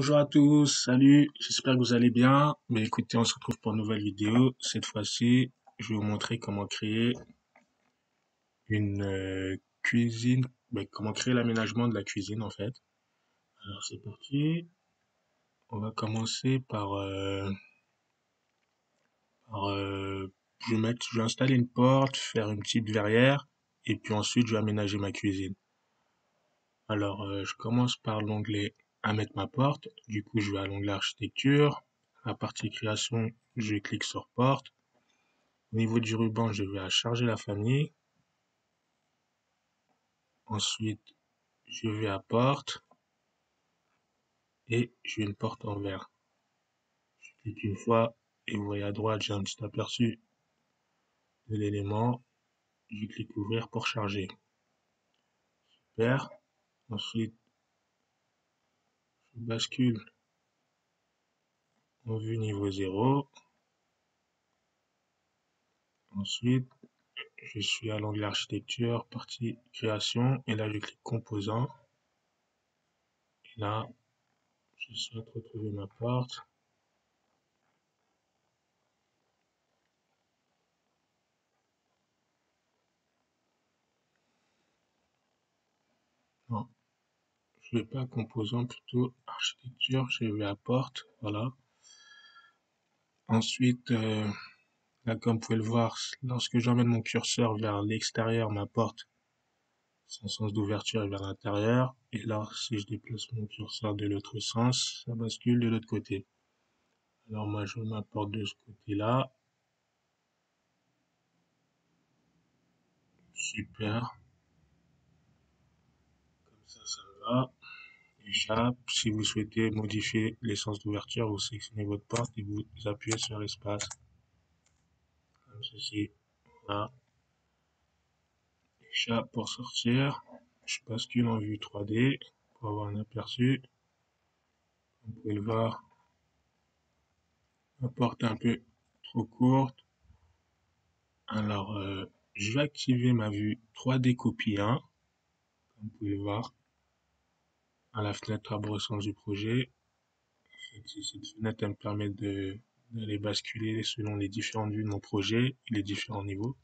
Bonjour à tous, salut, j'espère que vous allez bien. Mais écoutez, on se retrouve pour une nouvelle vidéo. Cette fois-ci, je vais vous montrer comment créer une cuisine, comment créer l'aménagement de la cuisine en fait. Alors c'est parti. On va commencer par je vais installer une porte, faire une petite verrière, et puis ensuite je vais aménager ma cuisine. Alors je commence par l'onglet à mettre ma porte. Du coup, je vais à l'onglet architecture. La partie création, je clique sur porte. Au niveau du ruban, je vais à charger la famille. Ensuite, je vais à porte et je vais une porte en verre. Je clique une fois et vous voyez à droite, j'ai un petit aperçu de l'élément. Je clique ouvrir pour charger. Super. Ensuite, je bascule en vue niveau 0. Ensuite, je suis à l'onglet architecture, partie création et là, je clique composant. Et là, je souhaite retrouver ma porte. Non, je vais pas à composant, plutôt architecture, je vais à porte, voilà. Ensuite, là, comme vous pouvez le voir, lorsque j'emmène mon curseur vers l'extérieur, ma porte, son sens d'ouverture est vers l'intérieur. Et là, si je déplace mon curseur de l'autre sens, ça bascule de l'autre côté. Alors moi, je mets ma porte de ce côté-là. Super. Comme ça va. Échappe. Si vous souhaitez modifier l'essence d'ouverture, vous sélectionnez votre porte et vous appuyez sur l'espace. Comme ceci. Voilà. Échappe pour sortir. Je bascule en vue 3D pour avoir un aperçu. Vous pouvez le voir, ma porte est un peu trop courte. Alors, je vais activer ma vue 3D copie 1, comme vous pouvez le voir, à la fenêtre arborescence du projet. Cette fenêtre, elle me permet d'aller basculer selon les différentes vues de mon projet et les différents niveaux.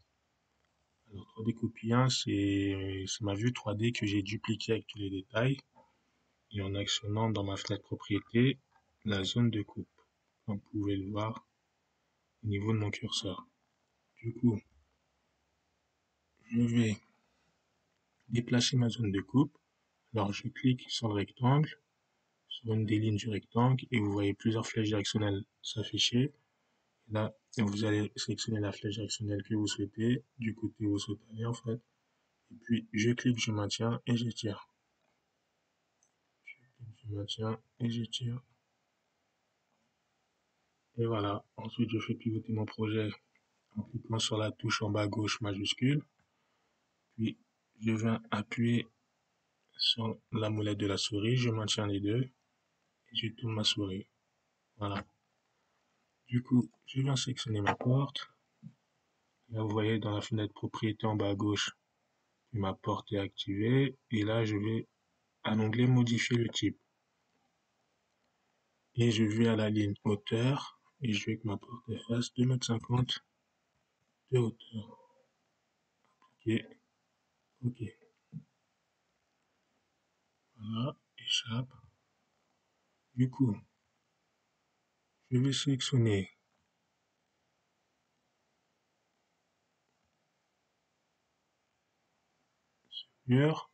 Alors, 3D copie 1, c'est ma vue 3D que j'ai dupliquée avec tous les détails et en actionnant dans ma fenêtre propriété la zone de coupe, comme vous pouvez le voir au niveau de mon curseur. Du coup, je vais déplacer ma zone de coupe. Alors, je clique sur le rectangle, sur une des lignes du rectangle, et vous voyez plusieurs flèches directionnelles s'afficher. Là, vous allez sélectionner la flèche directionnelle que vous souhaitez, du côté où vous souhaitez aller en fait. Et puis, je clique, je maintiens et j'étire. Je maintiens et j'étire. Et voilà. Ensuite, je fais pivoter mon projet en cliquant sur la touche en bas à gauche majuscule. Puis, je viens appuyer sur la molette de la souris, je maintiens les deux et je tourne ma souris. Voilà. Du coup, je viens sélectionner ma porte. Là, vous voyez dans la fenêtre propriété en bas à gauche, ma porte est activée. Et là, je vais à l'onglet modifier le type. Et je vais à la ligne hauteur. Et je veux que ma porte fasse 2,50 m de hauteur. Ok. Ok. Voilà. Échappe. Du coup, je vais sélectionner mur.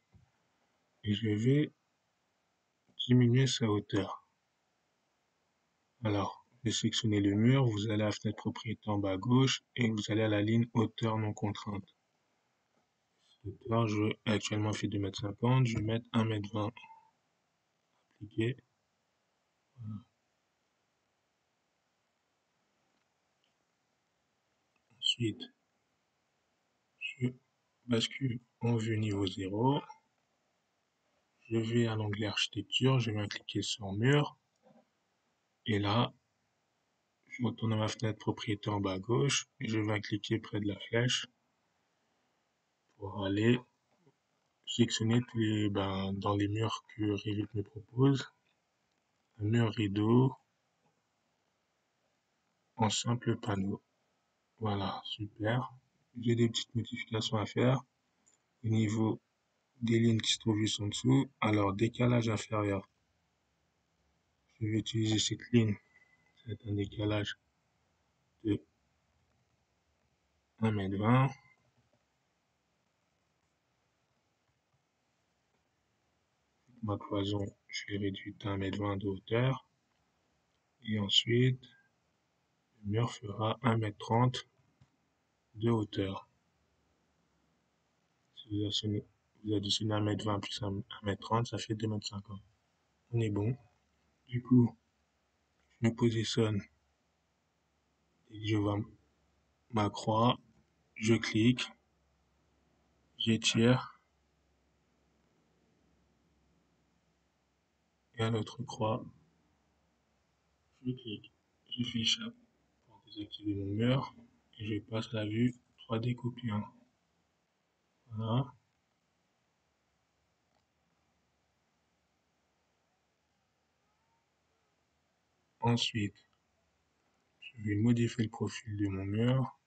Et je vais diminuer sa hauteur. Alors, je vais sélectionner le mur, vous allez à la fenêtre propriété en bas à gauche et vous allez à la ligne hauteur non contrainte. Hauteur, actuellement fait 2,50 m, je vais mettre 1,20 m. Appliquer. Voilà. Ensuite, je bascule en vue niveau 0. Je vais à l'onglet architecture, je vais cliquer sur mur. Et là, je retourne à ma fenêtre propriété en bas à gauche et je vais cliquer près de la flèche pour aller sélectionner tous les, dans les murs que Revit me propose. un mur rideau en simple panneau. Voilà, super. J'ai des petites modifications à faire au niveau des lignes qui se trouvent juste en dessous. Alors, décalage inférieur. Je vais utiliser cette ligne. C'est un décalage de 1,20 m. Ma cloison, je l'ai réduite à 1,20 m de hauteur. Et ensuite, le mur fera 1,30 m de hauteur. Si vous additionnez 1,20 m plus 1,30 m, ça fait 2,50 m. On est bon. Du coup, je me positionne et je vois ma croix. Je clique, j'étire et à l'autre croix, je clique. Je fais échappe pour désactiver mon mur et je passe la vue 3D copiant. Voilà. Ensuite, je vais modifier le profil de mon mur.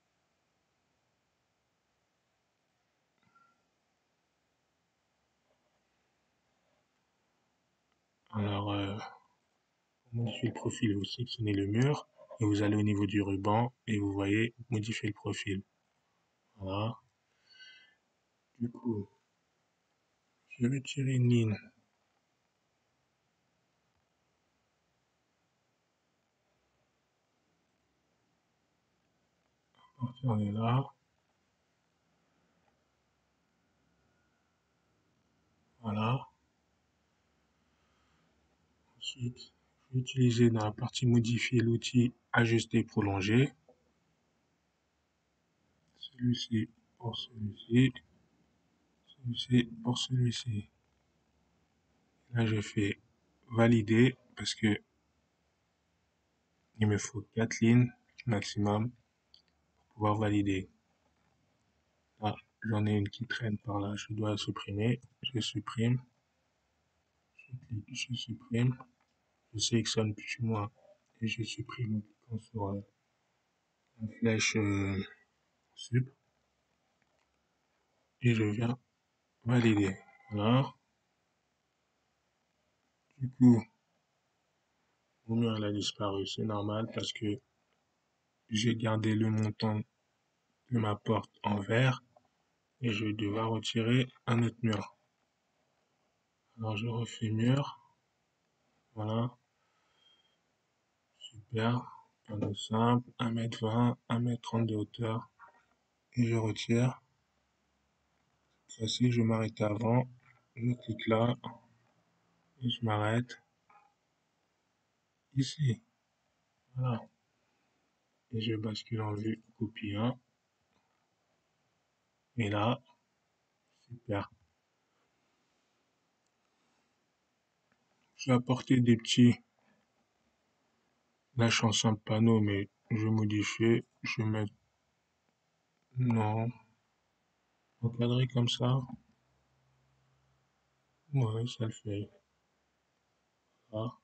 Alors, pour modifier le profil, vous sélectionnez le mur et vous allez au niveau du ruban et vous voyez modifier le profil. Voilà. Du coup, je vais tirer une ligne. À partir de là. Voilà. Ensuite, je vais utiliser dans la partie modifier l'outil ajuster prolonger. Celui-ci pour celui-ci. Celui-ci pour celui-ci. Là, je fais valider parce que il me faut 4 lignes maximum pour pouvoir valider. Là, j'en ai une qui traîne par là, je dois supprimer. Je supprime. Je supprime. Je sélectionne plus ou moins et je supprime en cliquant sur la flèche sup et je viens valider. Voilà. Du coup, mon mur elle a disparu. C'est normal parce que j'ai gardé le montant de ma porte en vert et je vais devoir retirer un autre mur. Alors je refais mur. Voilà. Super. Panneau simple. 1,20 m, 1,30 m de hauteur. Et je retire. Cette fois-ci, je vais m'arrêter avant. Je clique là. Et je m'arrête ici. Voilà. Et je bascule en vue copie 1. Et là, super. Je vais apporter des petits. Là, je suis en simple panneau, mais je vais modifier. Je vais mettre. Non. Encadré comme ça. Ouais, ça le fait. Là.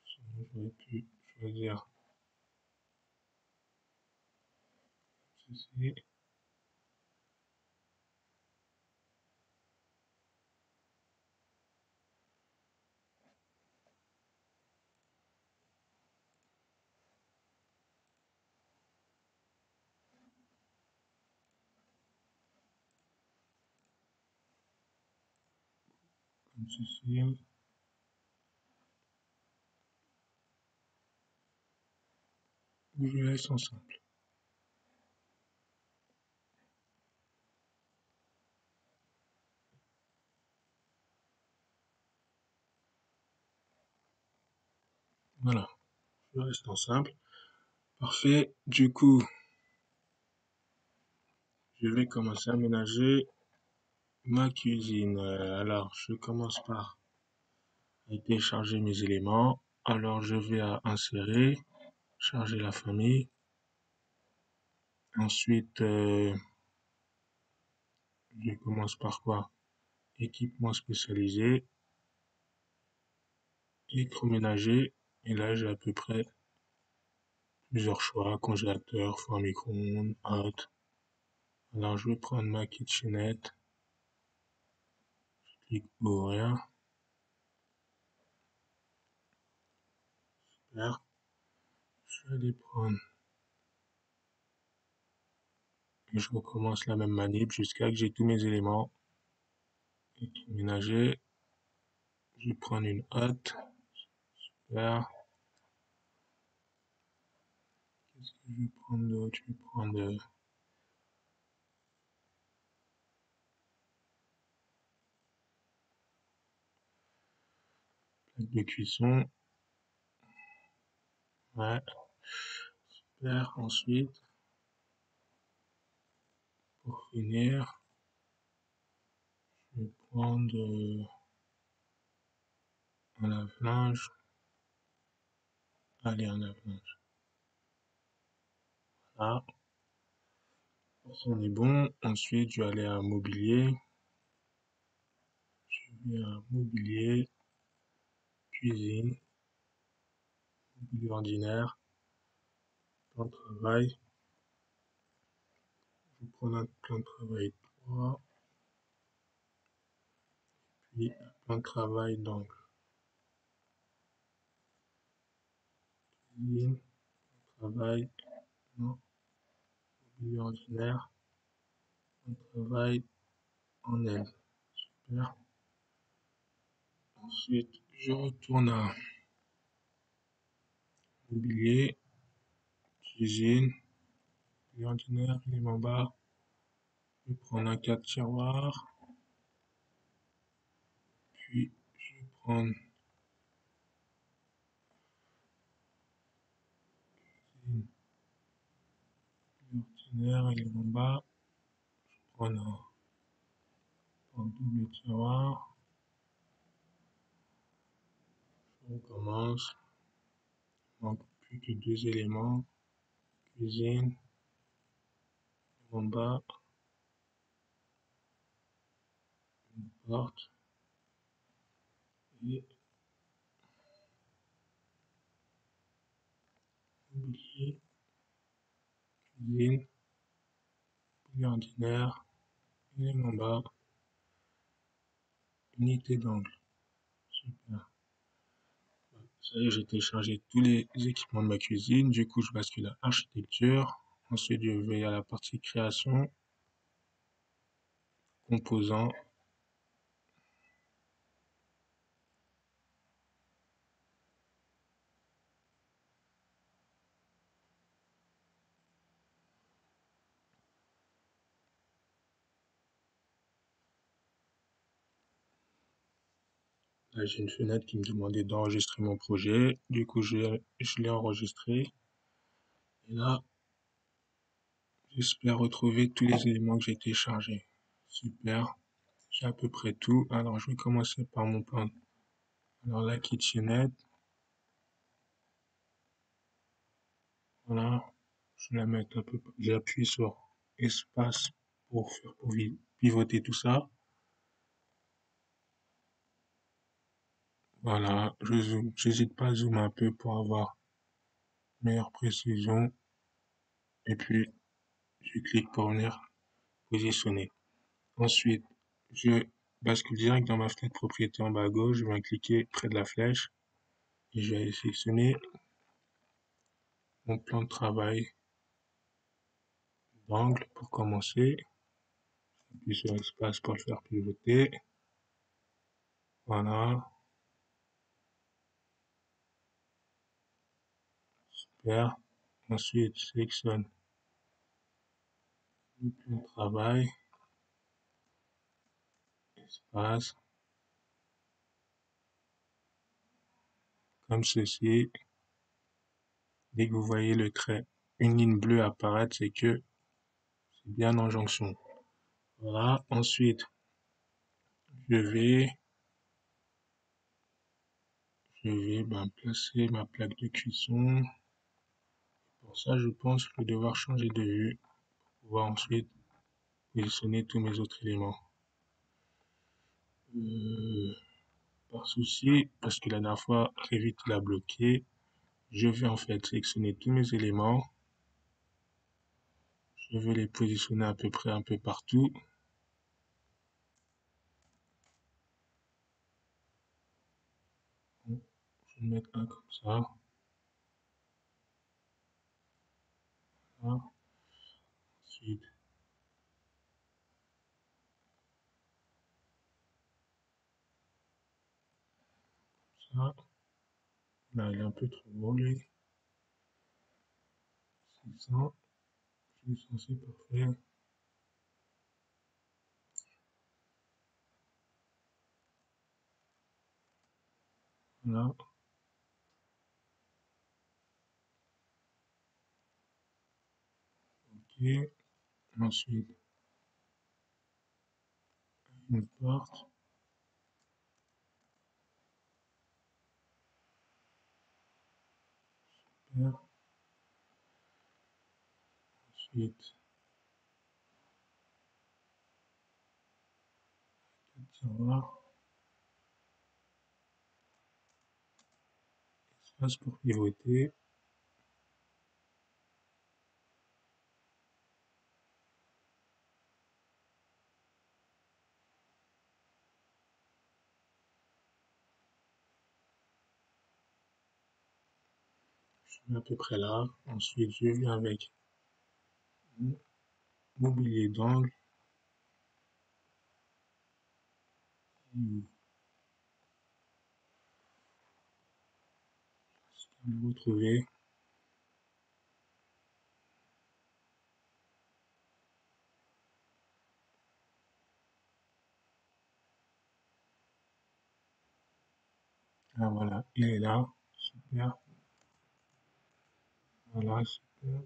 Sinon, j'aurais pu choisir ceci. Comme ceci. Ou je laisse en simple. Voilà. Je reste en simple. Parfait. Du coup, je vais commencer à aménager ma cuisine. Alors, je commence par télécharger mes éléments. Alors, je vais à insérer, charger la famille. Ensuite, je commence par quoi? Équipement spécialisé. électroménager. Et là, j'ai à peu près plusieurs choix, congélateur, four à micro-ondes, hot. Alors, je vais prendre ma kitchenette. Je clique ouvrir. Super. Je vais aller prendre et je recommence la même manip jusqu'à que j'ai tous mes éléments. Électroménager. Je vais prendre une hot. Super. Qu'est-ce que je vais prendre d'autre? Je vais prendre plaque de cuisson. Ouais. Super. Ensuite, pour finir, je vais prendre un lave-linge. Allez, un lave-linge. Là, ça on est bon. Ensuite, je vais aller à mobilier. Je vais à mobilier, cuisine, mobilier ordinaire, plan de travail. Je vais prendre un plan de travail 3, puis un plan de travail d'angle. Cuisine, travail, non, mobilier ordinaire, plan de travail en L. Super. Ensuite, je retourne à mobilier, cuisine, mobilier ordinaire, élément bas. Je vais prendre un 4 tiroirs, puis je vais prendre cuisine, mobilier ordinaire, élément bas. Prendre un double tiroir. Je recommence. Il manque plus que deux éléments. Cuisine, en bas, une porte et mobilier, cuisine, mobilier ordinaire, et en bas, unité d'angle. Super. Ça y est, j'ai téléchargé tous les équipements de ma cuisine. Du coup, je bascule à architecture. Ensuite, je vais à la partie création, composants. Là, j'ai une fenêtre qui me demandait d'enregistrer mon projet. Du coup, je l'ai enregistré. Et là, j'espère retrouver tous les éléments que j'ai téléchargés. Super. J'ai à peu près tout. Alors, je vais commencer par mon plan. Alors, la kitchenette. Voilà. Je vais la mettre un peu. J'appuie sur espace pour pivoter tout ça. Voilà. Je zoome. J'hésite pas à zoomer un peu pour avoir meilleure précision. Et puis, je clique pour venir positionner. Ensuite, je bascule direct dans ma fenêtre propriété en bas à gauche. Je viens cliquer près de la flèche et je vais sélectionner mon plan de travail d'angle pour commencer. J'appuie sur espace pour le faire pivoter. Voilà. Super. Ensuite, je sélectionne le plan de travail. Espace. Comme ceci. Dès que vous voyez le trait, une ligne bleue apparaître, c'est que c'est bien en jonction. Voilà. Ensuite, je vais placer ma plaque de cuisson. Pour ça, je pense que je vais devoir changer de vue pour pouvoir ensuite positionner tous mes autres éléments. Par souci, parce que la dernière fois, Revit l'a bloqué, je vais en fait sélectionner tous mes éléments. Je vais les positionner à peu près un peu partout. Bon, je vais mettre un comme ça. Voilà. Ensuite, ça. Là, il est un peu trop gros, lui. 600. 600, c'est parfait. Voilà. Ok. Ensuite, une porte. Super. Ensuite, 4 tiroirs. Espace pour pivoter. Je mets à peu près là. Ensuite, je viens avec mobilier d'angle. Le retrouver. Ah voilà, il est là. Super. Voilà, super.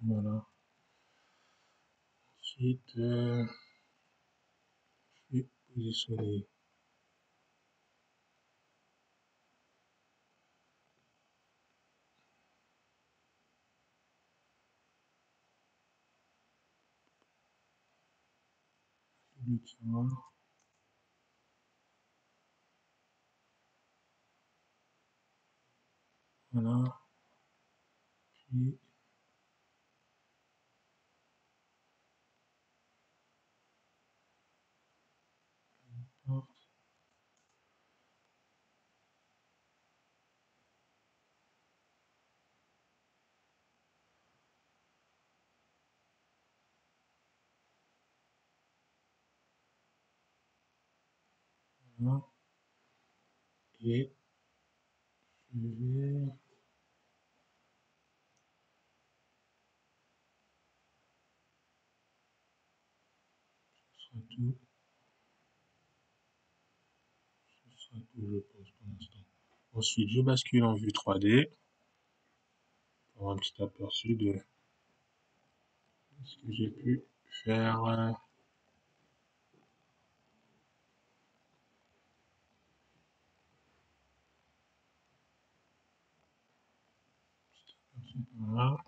Voilà. Ensuite, je vais positionner le tiroir. Voilà. Puis, porte. Voilà. Et je vais, ce sera tout. Ce sera tout, je pense, pour l'instant. Ensuite, je bascule en vue 3D pour avoir un petit aperçu de ce que j'ai pu faire. Voilà. Un petit aperçu par là.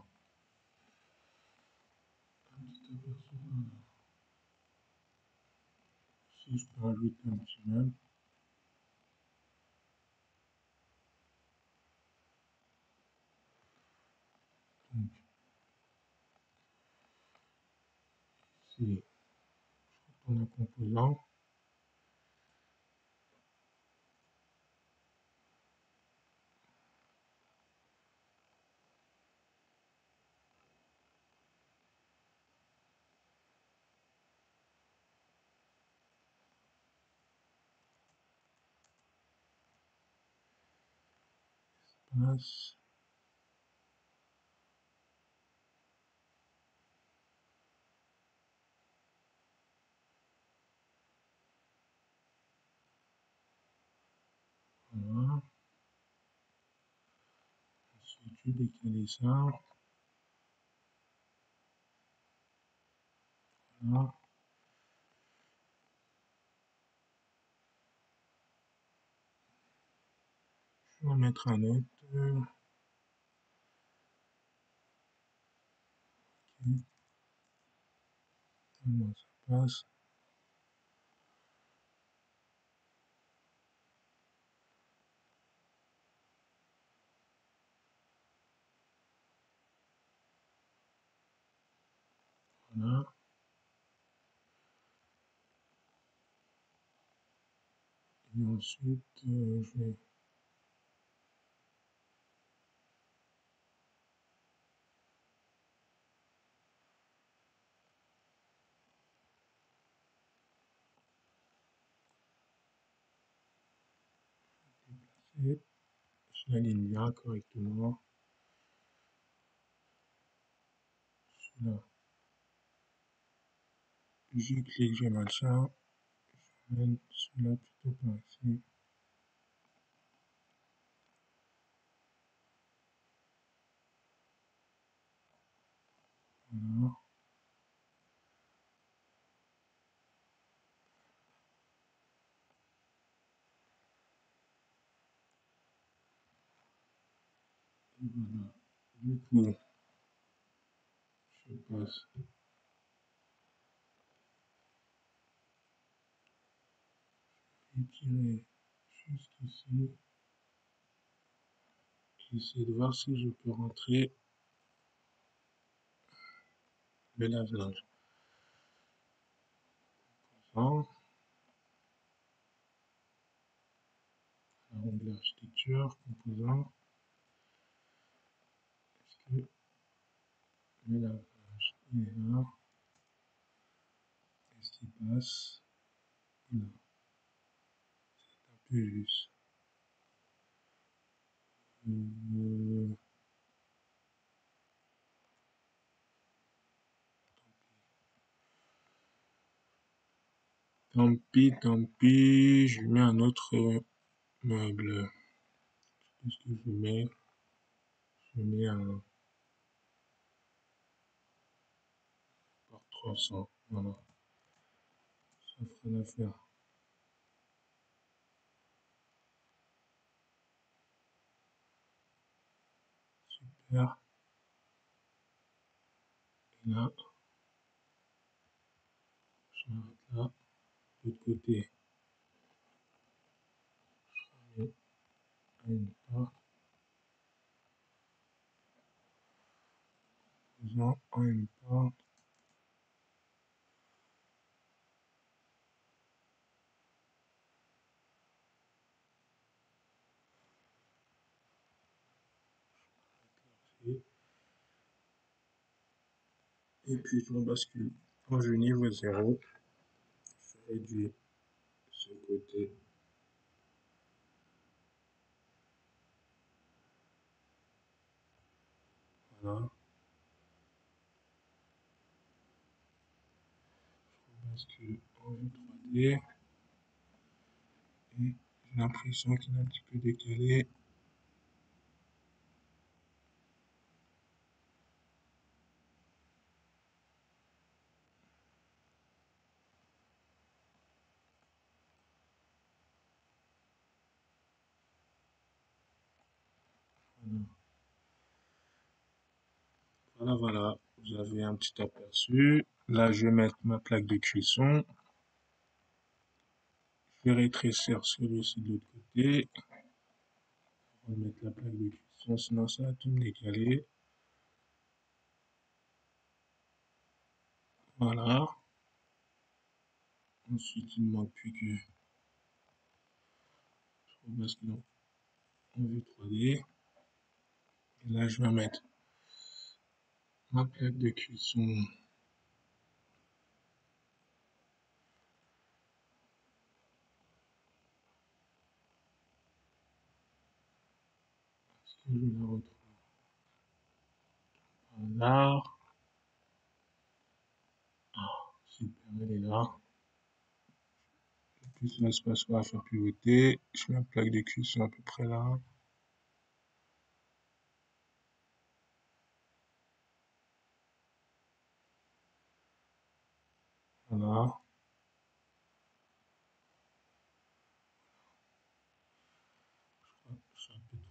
Si je peux rajouter un petit meuble. Donc, ici, je retourne au composant. Passe. Voilà. Ensuite, je vais décaler ça. Voilà. On va mettre un autre. Ok, comment ça passe? Voilà. Et ensuite, je vais déplacer. Je l'aligne bien correctement. Celui-là, je clique, je maintiens. Je mène celui-là plutôt par ici. Voilà. Et voilà. Du coup, je passe étirer jusqu'ici. J'essaie de voir si je peux rentrer le lave-linge. Composant, onglet architecture, composant. Est-ce que le lave-linge il est là? Qu'est-ce qui passe? Non, c'est un peu juste. Euh, tant pis, je mets un autre meuble. Qu'est-ce que je mets? Je mets un par 300. Voilà, ça fera l'affaire. Super. Et là, je m'arrête là. De l'autre côté, je mets à une part, faisant en une part. Et puis je rebascule en jeu niveau 0. Je réduis ce côté. Voilà. Je rebascule en vue 3D. Et j'ai l'impression qu'il est un petit peu décalé. Voilà, voilà. Vous avez un petit aperçu. Là, je vais mettre ma plaque de cuisson. Je vais rétrécir celui-ci de l'autre côté. On va mettre la plaque de cuisson, sinon ça va tout me décaler. Voilà. Ensuite, il ne manque plus que je rebascule en vue 3D. Et là, je vais mettre ma plaque de cuisson. Est-ce que je la retrouve? Voilà. Ah, super, elle est là. Plus l'espace va faire pivoter. Je mets une plaque de cuisson à peu près là. Voilà.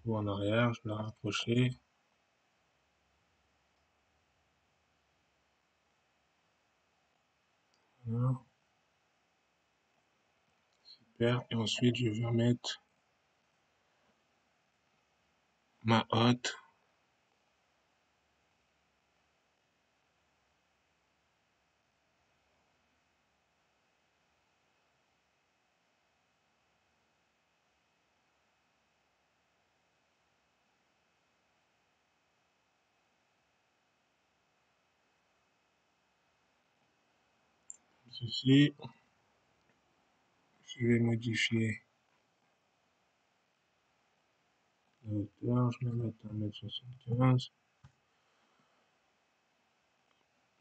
Trop en arrière, je vais la rapprocher. Voilà, super. Et ensuite, je vais mettre ma hotte. Ceci, je vais modifier la hauteur. Je vais mettre 1,75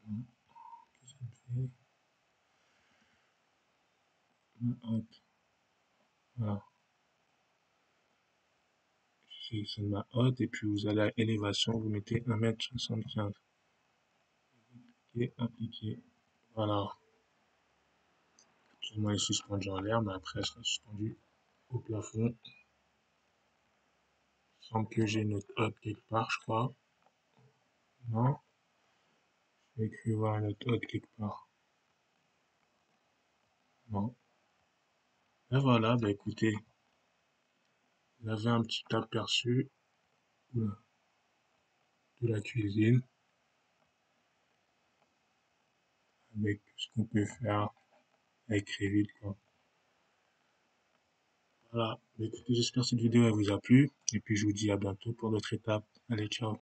m. Qu'est-ce que ça me fait? Ma hotte. Voilà. C'est ma hotte. Et puis vous allez à élévation, vous mettez 1,75 m. Et appliquer. Voilà. Moi, elle est suspendue en l'air, mais après, elle sera suspendue au plafond. Il semble que j'ai une autre hotte quelque part, je crois. Non? J'ai cru voir une autre hotte quelque part. Non. Et voilà, bah écoutez, vous avez un petit aperçu oula, de la cuisine avec ce qu'on peut faire avec Revit, quoi. Voilà. Bah écoutez, j'espère que cette vidéo elle vous a plu. Et puis je vous dis à bientôt pour d'autres étapes. Allez, ciao.